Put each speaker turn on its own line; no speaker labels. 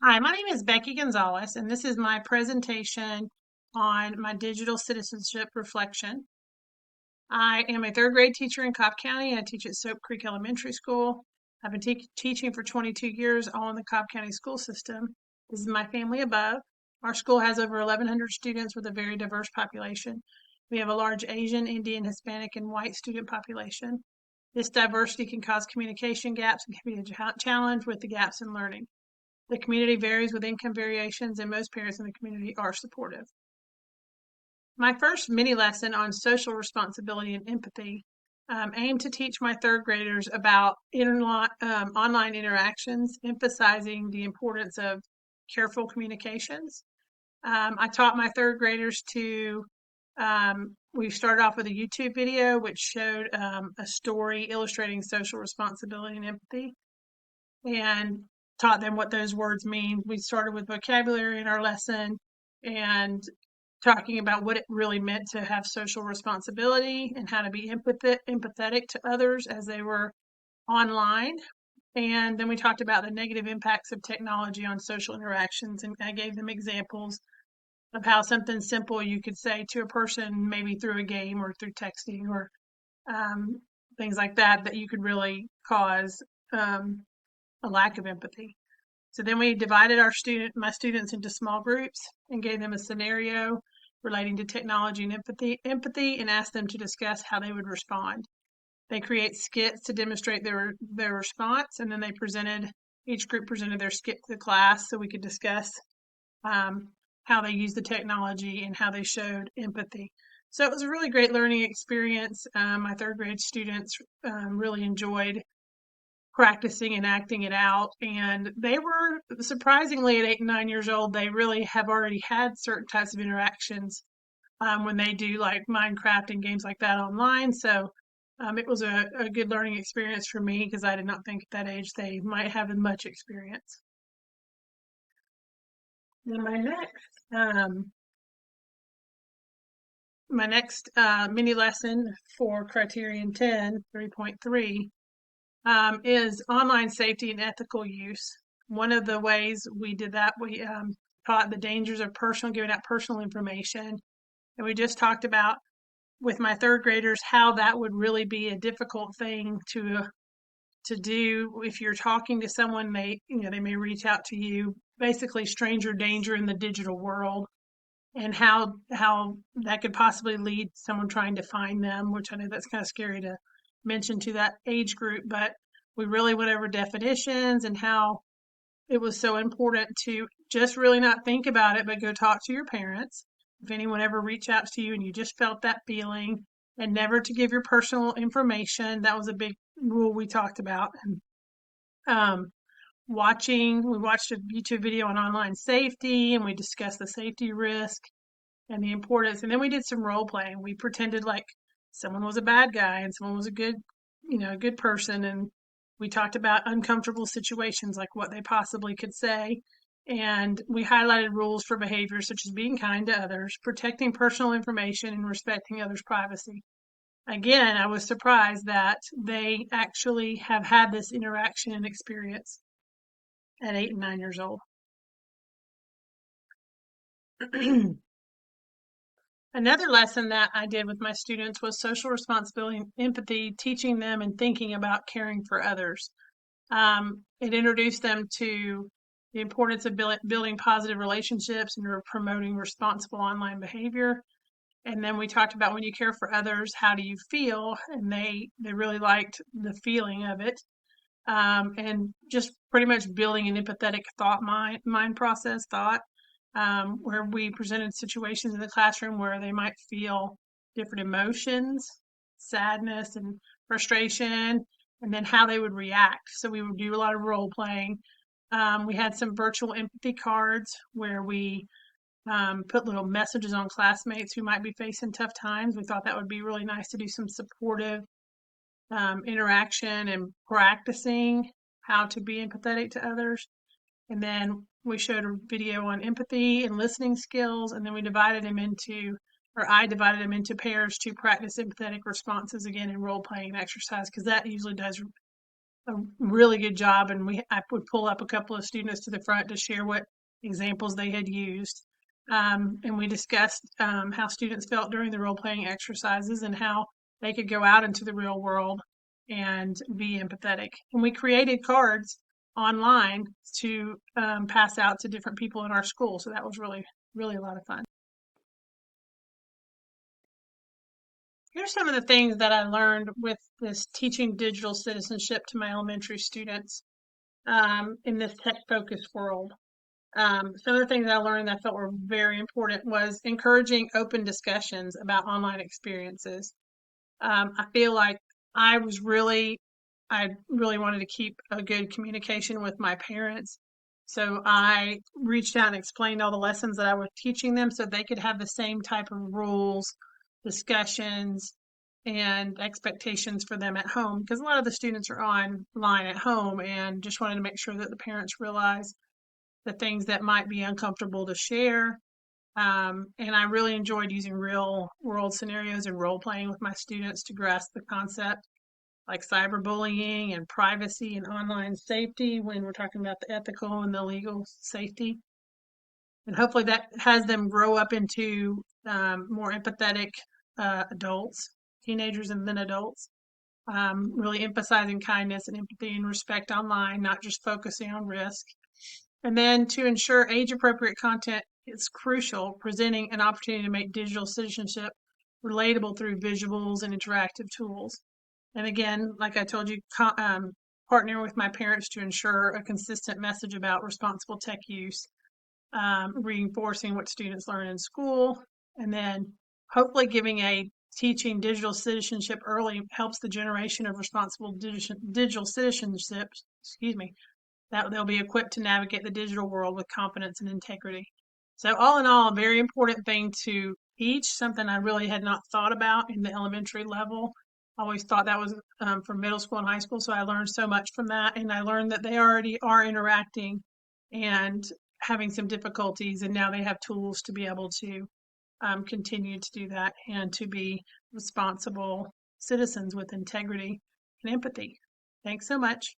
Hi, my name is Becky Gonzalez, and this is my presentation on my digital citizenship reflection. I am a third grade teacher in Cobb County. I teach at Soap Creek Elementary School. I've been teaching for 22 years, all in the Cobb County school system. This is my family above. Our school has over 1,100 students with a very diverse population. We have a large Asian, Indian, Hispanic, and white student population. This diversity can cause communication gaps and can be a challenge with the gaps in learning. The community varies with income variations, and most parents in the community are supportive. My first mini lesson on social responsibility and empathy aimed to teach my third graders about online interactions, emphasizing the importance of careful communications. I taught my third graders we started off with a YouTube video which showed a story illustrating social responsibility and empathy, and taught them what those words mean. We started with vocabulary in our lesson and talking about what it really meant to have social responsibility and how to be empathetic to others as they were online. And then we talked about the negative impacts of technology on social interactions, and I gave them examples of how something simple you could say to a person, maybe through a game or through texting or um, things like that, that you could really cause a lack of empathy. So then we divided my students into small groups and gave them a scenario relating to technology and empathy, and asked them to discuss how they would respond. They create skits to demonstrate their response, and then each group presented their skit to the class so we could discuss um, how they used the technology and how they showed empathy. So it was a really great learning experience. My third grade students really enjoyed practicing and acting it out. And they were surprisingly at 8 and 9 years old, they really have already had certain types of interactions when they do like Minecraft and games like that online. So it was a good learning experience for me because I did not think at that age they might have as much experience. Then my next mini lesson for Criterion 10 3.3 is online safety and ethical use. One of the ways we did that, we taught the dangers of giving out personal information. And we just talked about with my third graders how that would really be a difficult thing to do if you're talking to someone. They may reach out to you, basically stranger danger in the digital world, and how that could possibly lead someone trying to find them, which I know that's kind of scary to mention to that age group, but we really went over definitions and how it was so important to just really not think about it, but go talk to your parents. If anyone ever reached out to you and you just felt that feeling, and never to give your personal information. That was a big rule we talked about. And um, we watched a YouTube video on online safety, and we discussed the safety risk and the importance. And then we did some role playing. We pretended like someone was a bad guy and someone was a good person. And we talked about uncomfortable situations, like what they possibly could say. And we highlighted rules for behavior such as being kind to others, protecting personal information, and respecting others' privacy. Again, I was surprised that they actually have had this interaction and experience at 8 and 9 years old. Another lesson that I did with my students was social responsibility and empathy, teaching them and thinking about caring for others. It introduced them to the importance of building positive relationships and promoting responsible online behavior. And then we talked about when you care for others, how do you feel? And they really liked the feeling of it. And just pretty much building an empathetic mind process thought, where we presented situations in the classroom where they might feel different emotions, sadness and frustration, and then how they would react. So we would do a lot of role playing. We had some virtual empathy cards where we put little messages on classmates who might be facing tough times. We thought that would be really nice to do some supportive interaction and practicing how to be empathetic to others. And then we showed a video on empathy and listening skills, and then I divided them into pairs to practice empathetic responses again in role playing exercise, because that usually does a really good job, and I would pull up a couple of students to the front to share what examples they had used. And we discussed how students felt during the role playing exercises and how they could go out into the real world and be empathetic. And we created cards online to pass out to different people in our school. So that was really, really a lot of fun. Here's some of the things that I learned with this teaching digital citizenship to my elementary students in this tech-focused world. Some of the things I learned that I felt were very important was encouraging open discussions about online experiences. I feel like I was really, I really wanted to keep a good communication with my parents. So I reached out and explained all the lessons that I was teaching them so they could have the same type of rules, discussions, and expectations for them at home. Because a lot of the students are online at home and just wanted to make sure that the parents realize the things that might be uncomfortable to share. And I really enjoyed using real world scenarios and role playing with my students to grasp the concept like cyberbullying and privacy and online safety when we're talking about the ethical and the legal safety. And hopefully that has them grow up into more empathetic adults, teenagers, and then adults. Really emphasizing kindness and empathy and respect online, not just focusing on risk. And then to ensure age appropriate content is crucial, presenting an opportunity to make digital citizenship relatable through visuals and interactive tools. And again, like I told you, partnering with my parents to ensure a consistent message about responsible tech use, reinforcing what students learn in school, and then hopefully giving a teaching digital citizenship early helps the generation of responsible digital citizenship, excuse me, that they'll be equipped to navigate the digital world with confidence and integrity. So all in all, a very important thing to teach, something I really had not thought about in the elementary level. I always thought that was for middle school and high school, so I learned so much from that, and I learned that they already are interacting and having some difficulties, and now they have tools to be able to continue to do that and to be responsible citizens with integrity and empathy. Thanks so much.